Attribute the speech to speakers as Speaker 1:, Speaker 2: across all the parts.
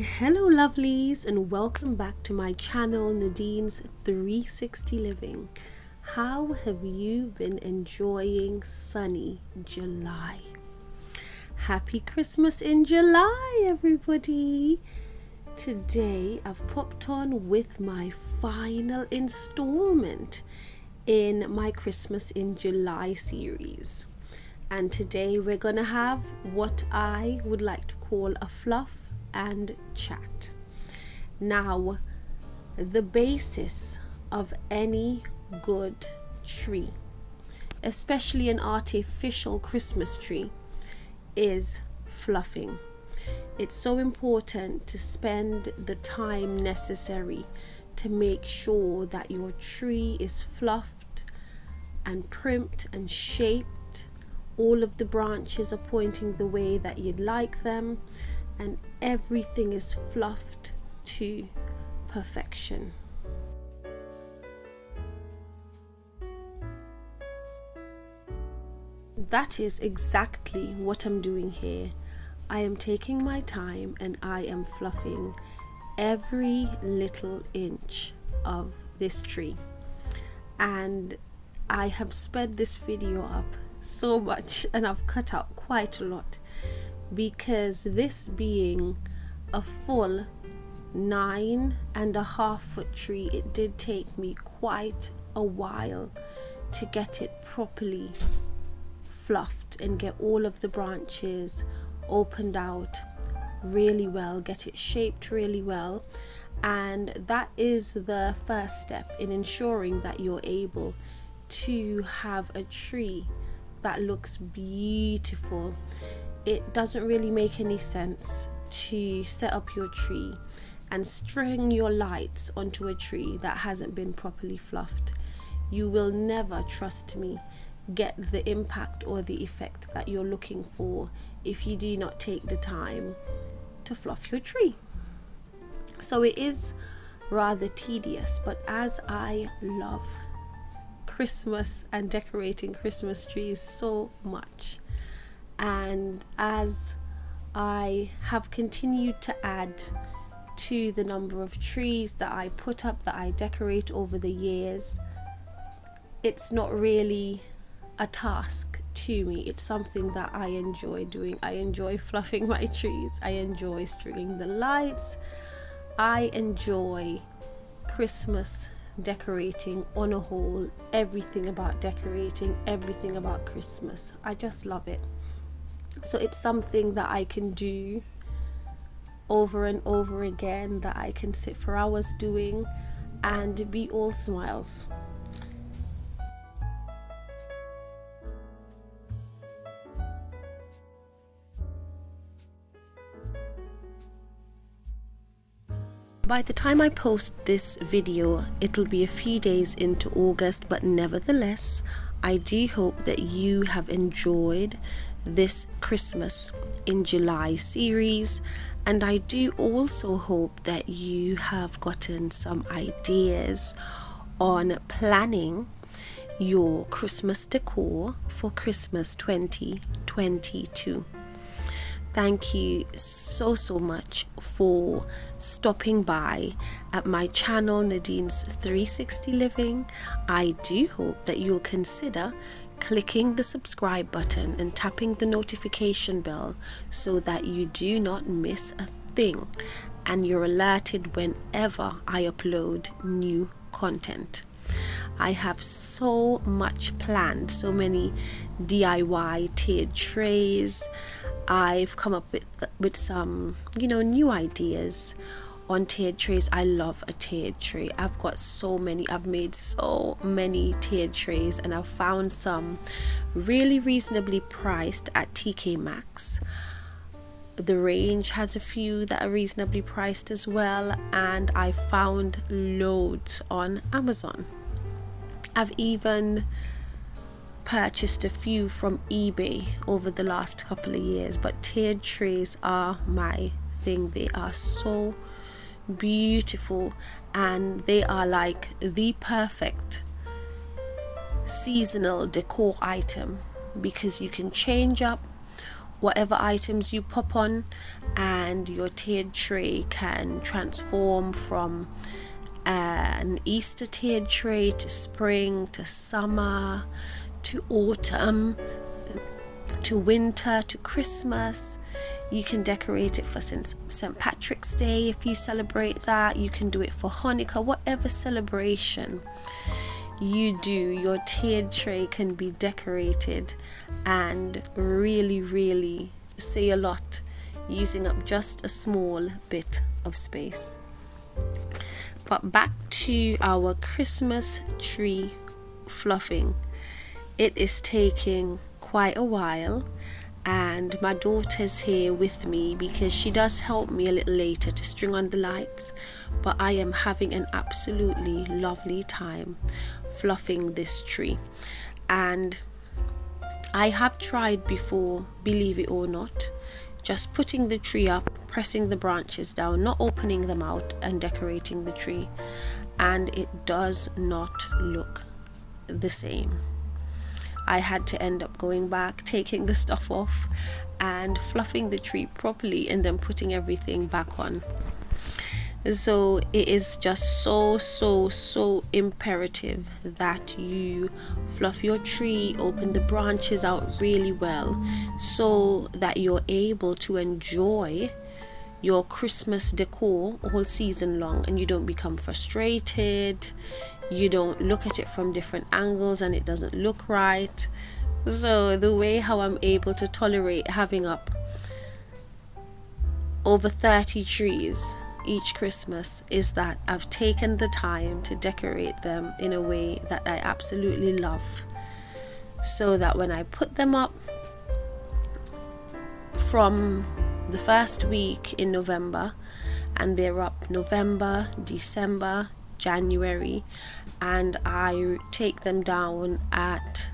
Speaker 1: Hello lovelies, and welcome back to my channel, Nadine's 360 Living. How have you been enjoying sunny July? Happy Christmas in July, everybody! Today I've popped on with my final installment in my Christmas in July series. And today we're gonna have what I would like to call a fluff and chat. Now, the basis of any good tree, especially an artificial Christmas tree, is fluffing. It's so important to spend the time necessary to make sure that your tree is fluffed and primped and shaped. All of the branches are pointing the way that you'd like them, and everything is fluffed to perfection. That is exactly what I'm doing here. I am taking my time and I am fluffing every little inch of this tree. And I have sped this video up so much and I've cut out quite a lot, because this being a full 9.5 foot tree, it did take me quite a while to get it properly fluffed and get all of the branches opened out really well, get it shaped really well. And that is the first step in ensuring that you're able to have a tree that looks beautiful. It doesn't really make any sense to set up your tree and string your lights onto a tree that hasn't been properly fluffed. You will never, trust me, get the impact or the effect that you're looking for if you do not take the time to fluff your tree. So it is rather tedious, but as I love Christmas and decorating Christmas trees so much, and as I have continued to add to the number of trees that I put up, that I decorate over the years, it's not really a task to me. It's something that I enjoy doing. I enjoy fluffing my trees. I enjoy stringing the lights. I enjoy Christmas decorating on a whole. Everything about decorating, everything about Christmas, I just love it. So it's something that I can do over and over again, that I can sit for hours doing and be all smiles. By the time I post this video, it'll be a few days into August, but nevertheless, I do hope that you have enjoyed this Christmas in July series, and I do also hope that you have gotten some ideas on planning your Christmas decor for Christmas 2022. Thank you so much for stopping by at my channel, Nadine's 360 Living. I do hope that you'll consider clicking the subscribe button and tapping the notification bell so that you do not miss a thing and you're alerted whenever I upload new content. I have so much planned, so many DIY tiered trays. I've come up with some, new ideas on tiered trays. I love a tiered tray. I've got so many. I've made so many tiered trays, and I've found some really reasonably priced at TK Maxx. The range has a few that are reasonably priced as well, and I found loads on Amazon. I've even purchased a few from eBay over the last couple of years, but tiered trays are my thing. They are so beautiful, and they are like the perfect seasonal decor item because you can change up whatever items you pop on, and your tiered tray can transform from an Easter tiered tray to spring to summer to autumn to winter to Christmas. You can decorate it for St. Patrick's Day if you celebrate that. You can do it for Hanukkah, whatever celebration you do, your tiered tray can be decorated and really say a lot using up just a small bit of space. But back to our Christmas tree fluffing. It is taking quite a while, and my daughter's here with me because she does help me a little later to string on the lights, but I am having an absolutely lovely time fluffing this tree. And I have tried before, believe it or not, just putting the tree up, pressing the branches down, not opening them out, and decorating the tree, and it does not look the same. I had to end up going back, taking the stuff off and fluffing the tree properly, and then putting everything back on. So it is just so imperative that you fluff your tree, open the branches out really well, so that you're able to enjoy your Christmas decor all season long, and you don't become frustrated, you don't look at it from different angles and it doesn't look right. So the way how I'm able to tolerate having up over 30 trees each Christmas is that I've taken the time to decorate them in a way that I absolutely love, so that when I put them up from the first week in November, and they're up November, December, January, and I take them down at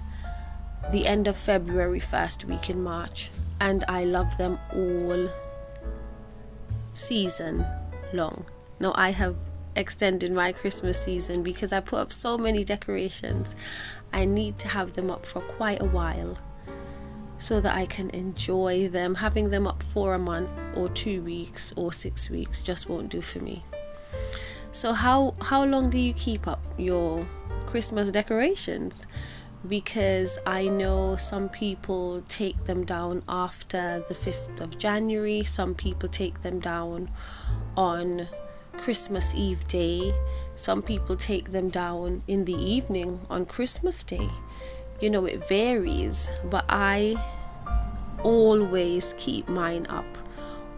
Speaker 1: the end of February, first week in March, and I love them all season long. Now I have extended my Christmas season because I put up so many decorations. I need to have them up for quite a while so that I can enjoy them. Having them up for a month or 2 weeks or 6 weeks just won't do for me. So how long do you keep up your Christmas decorations? Because I know some people take them down after the 5th of January, some people take them down on Christmas Eve day, some people take them down in the evening on Christmas Day. You know, it varies, but I always keep mine up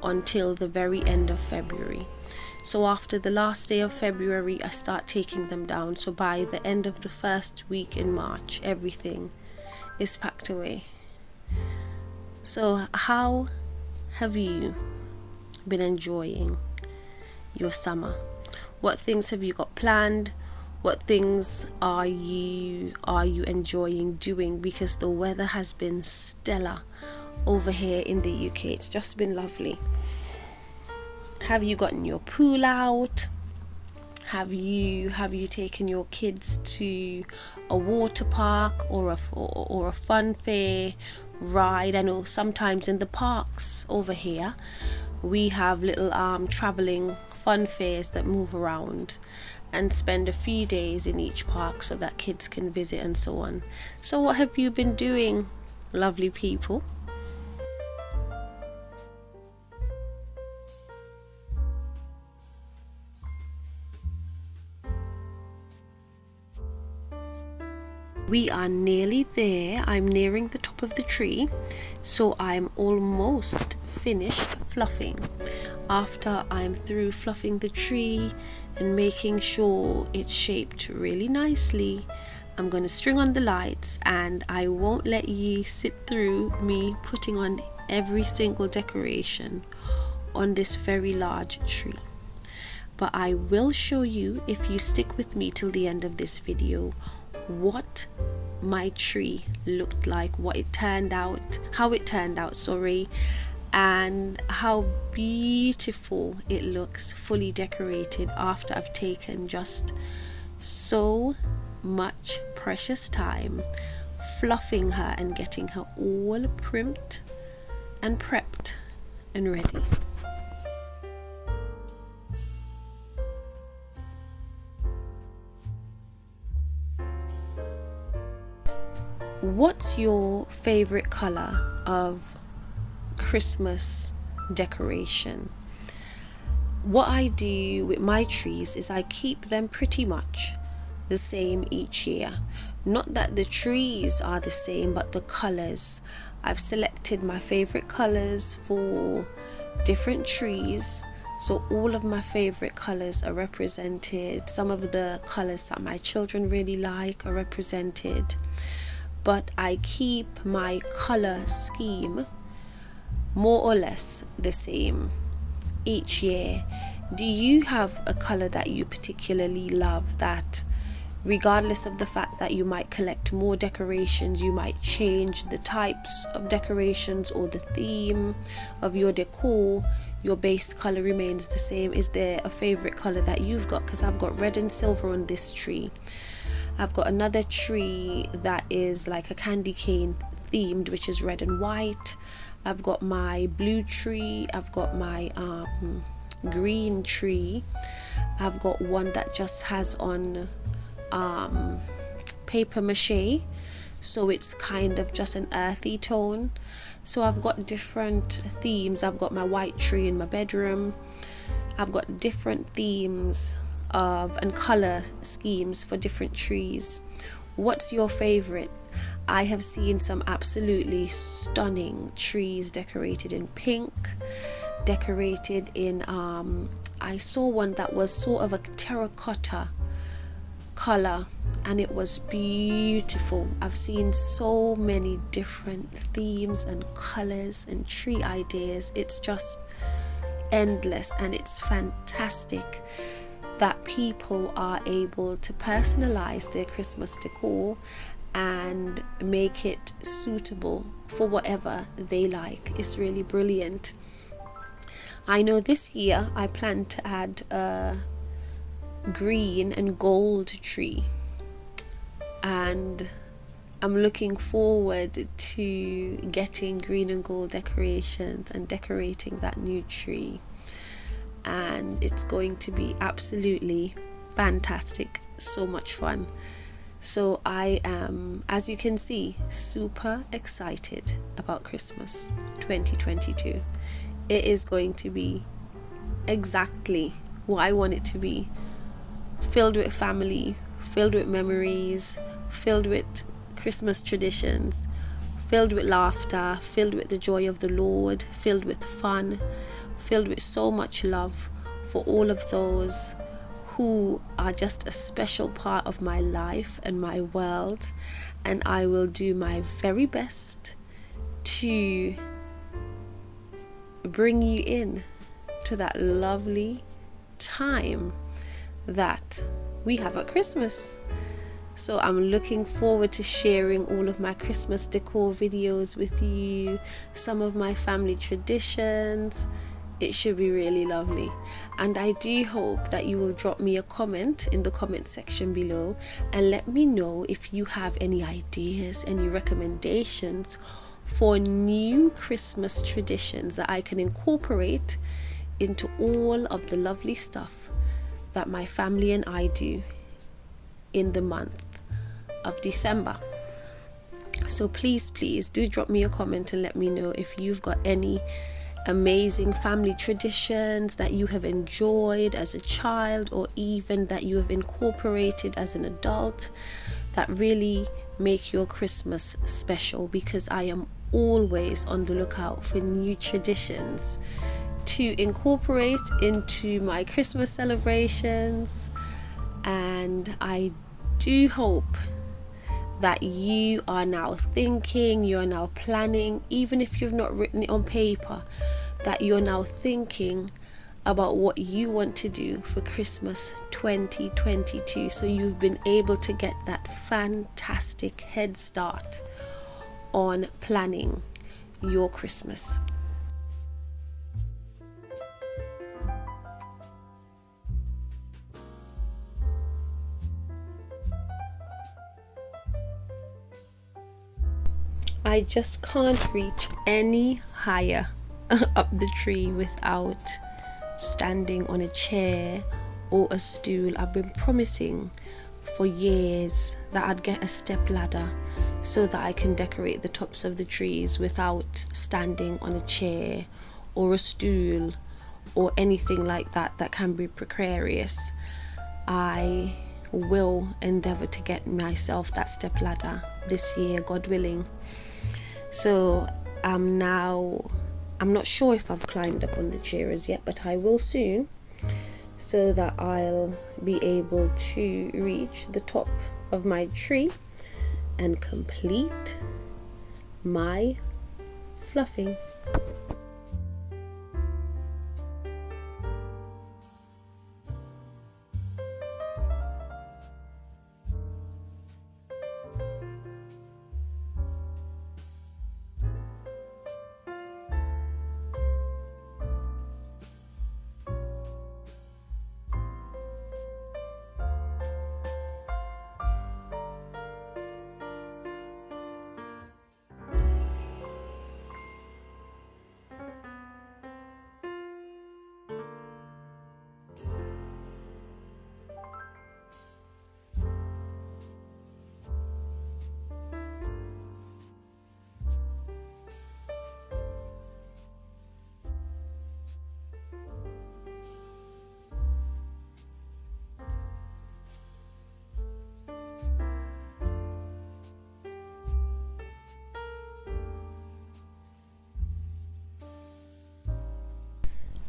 Speaker 1: until the very end of February. So after the last day of February, I start taking them down. So by the end of the first week in March, everything is packed away. So how have you been enjoying your summer? What things have you got planned? What things are you enjoying doing? Because the weather has been stellar over here in the UK. It's just been lovely. Have you gotten your pool out? Have you taken your kids to a water park or a fun fair ride? I know sometimes in the parks over here we have little traveling fun fairs that move around and spend a few days in each park so that kids can visit and so on. So what have you been doing, lovely people? We are nearly there. I'm nearing the top of the tree, so I'm almost finished fluffing. After I'm through fluffing the tree and making sure it's shaped really nicely, I'm going to string on the lights, and I won't let you sit through me putting on every single decoration on this very large tree. But I will show you, if you stick with me till the end of this video, what my tree looked like, how it turned out, and how beautiful it looks fully decorated after I've taken just so much precious time fluffing her and getting her all primed and prepped and ready. What's your favorite color of Christmas decoration? What I do with my trees is I keep them pretty much the same each year. Not that the trees are the same, but the colors. I've selected my favorite colors for different trees. So all of my favorite colors are represented. Some of the colors that my children really like are represented. But I keep my color scheme more or less the same each year. Do you have a color that you particularly love, that regardless of the fact that you might collect more decorations, you might change the types of decorations or the theme of your decor, your base color remains the same? Is there a favorite color that you've got? Because I've got red and silver on this tree. I've got another tree that is like a candy cane themed, which is red and white. I've got my blue tree. I've got my green tree. I've got one that just has on paper mache, so it's kind of just an earthy tone. So I've got different themes. I've got my white tree in my bedroom. I've got different themes of and color schemes for different trees. What's your favorite? I have seen some absolutely stunning trees decorated in pink, decorated in I saw one that was sort of a terracotta color, and it was beautiful. I've seen so many different themes and colors and tree ideas. It's just endless, and it's fantastic that people are able to personalize their Christmas decor and make it suitable for whatever they like. It's really brilliant. I know this year I plan to add a green and gold tree, and I'm looking forward to getting green and gold decorations and decorating that new tree, and it's going to be absolutely fantastic, so much fun. So I am, as you can see, super excited about Christmas 2022. It is going to be exactly what I want it to be. Filled with family, filled with memories, filled with Christmas traditions, filled with laughter, filled with the joy of the Lord, filled with fun, filled with so much love for all of those who are just a special part of my life and my world. And I will do my very best to bring you in to that lovely time that we have at Christmas. So I'm looking forward to sharing all of my Christmas decor videos with you, some of my family traditions. It should be really lovely, and I do hope that you will drop me a comment in the comment section below and let me know if you have any ideas, any recommendations for new Christmas traditions that I can incorporate into all of the lovely stuff that my family and I do in the month of December. So please do drop me a comment and let me know if you've got any amazing family traditions that you have enjoyed as a child, or even that you have incorporated as an adult, that really make your Christmas special, because I am always on the lookout for new traditions to incorporate into my Christmas celebrations. And I do hope that you are now thinking, you're now planning, even if you've not written it on paper, that you're now thinking about what you want to do for Christmas 2022. So you've been able to get that fantastic head start on planning your Christmas. I just can't reach any higher up the tree without standing on a chair or a stool. I've been promising for years that I'd get a step ladder so that I can decorate the tops of the trees without standing on a chair or a stool or anything like that that can be precarious. I will endeavor to get myself that step ladder this year, God willing. So I'm not sure if I've climbed up on the chair as yet, but I will soon, so that I'll be able to reach the top of my tree and complete my fluffing.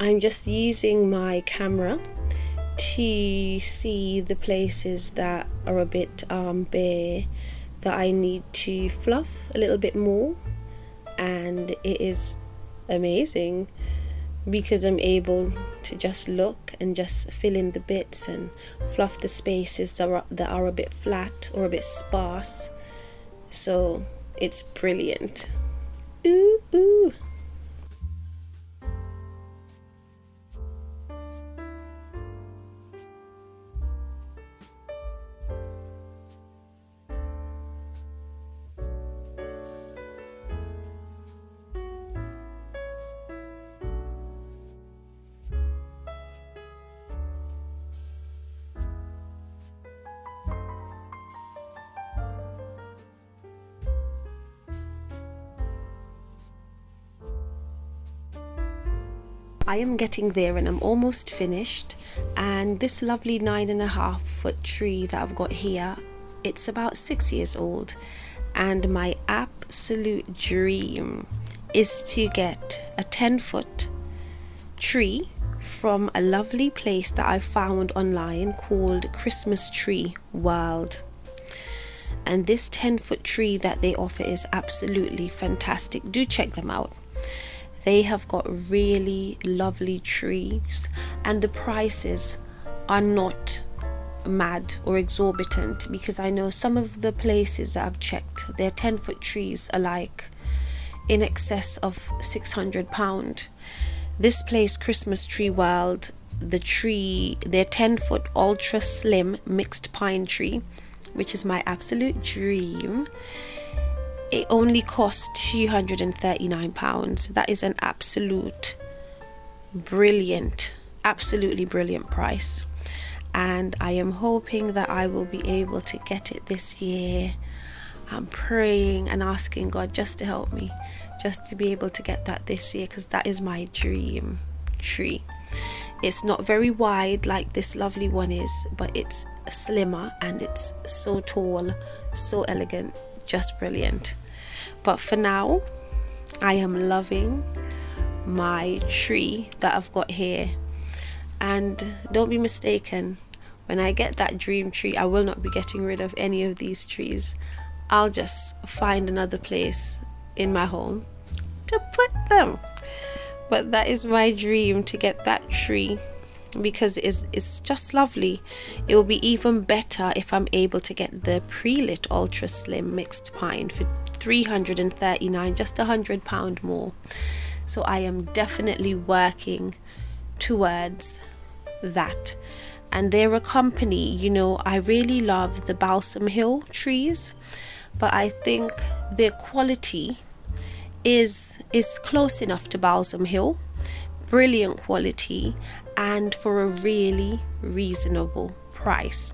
Speaker 1: I'm just using my camera to see the places that are a bit bare, that I need to fluff a little bit more, and it is amazing because I'm able to just look and just fill in the bits and fluff the spaces that are a bit flat or a bit sparse. So it's brilliant. Ooh, ooh. I am getting there and I'm almost finished, and this lovely 9.5-foot tree that I've got here, it's about 6 years old, and my absolute dream is to get a 10-foot tree from a lovely place that I found online called Christmas Tree World. And this 10-foot tree that they offer is absolutely fantastic. Do check them out. They have got really lovely trees, and the prices are not mad or exorbitant, because I know some of the places that I've checked, their 10-foot trees are like in excess of £600. This place, Christmas Tree World, their 10-foot ultra slim mixed pine tree, which is my absolute dream, it only costs £239. That is an absolutely brilliant price, and I am hoping that I will be able to get it this year. I'm praying and asking God just to help me, just to be able to get that this year, because that is my dream tree. It's not very wide like this lovely one is, but it's slimmer and it's so tall, so elegant, just brilliant. But for now, I am loving my tree that I've got here. And don't be mistaken, when I get that dream tree, I will not be getting rid of any of these trees. I'll just find another place in my home to put them. But that is my dream, to get that tree, because it's just lovely. It will be even better if I'm able to get the pre-lit ultra slim mixed pine for £339, just £100 more. So I am definitely working towards that. And they're a company, I really love the Balsam Hill trees. but I think their quality is close enough to Balsam Hill. Brilliant quality, and for a really reasonable price.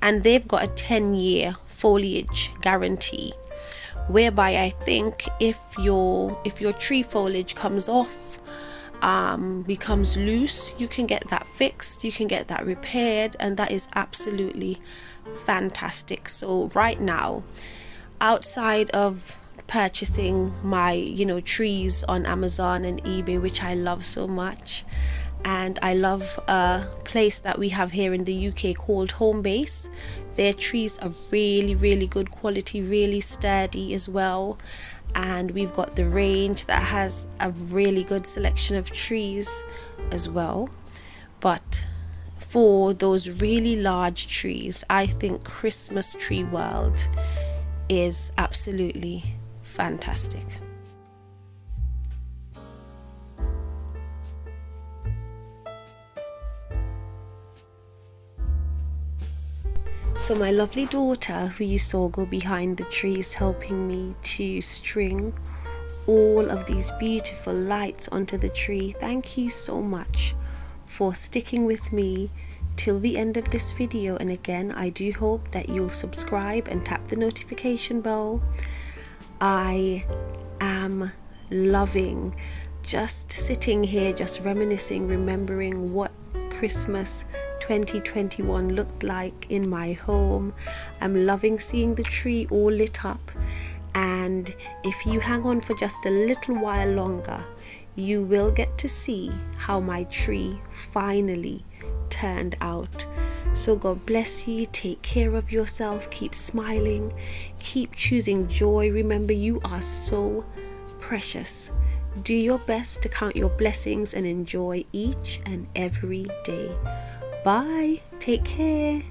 Speaker 1: And they've got a 10-year foliage guarantee, whereby I think if your tree foliage comes off, becomes loose, you can get that fixed, you can get that repaired, and that is absolutely fantastic. So right now, outside of purchasing my trees on Amazon and eBay, which I love so much, and I love a place that we have here in the UK called Home Base. Their trees are really good quality, really sturdy as well. And we've got the range that has a really good selection of trees as well. But for those really large trees, I think Christmas Tree World is absolutely fantastic. So my lovely daughter, who you saw go behind the trees helping me to string all of these beautiful lights onto the tree, thank you so much for sticking with me till the end of this video. And again, I do hope that you'll subscribe and tap the notification bell. I am loving just sitting here, just reminiscing, remembering what Christmas 2021 looked like in my home. I'm loving seeing the tree all lit up, and if you hang on for just a little while longer, you will get to see how my tree finally turned out. So God bless you, take care of yourself, keep smiling, keep choosing joy. Remember, you are so precious. Do your best to count your blessings and enjoy each and every day. Bye. Take care.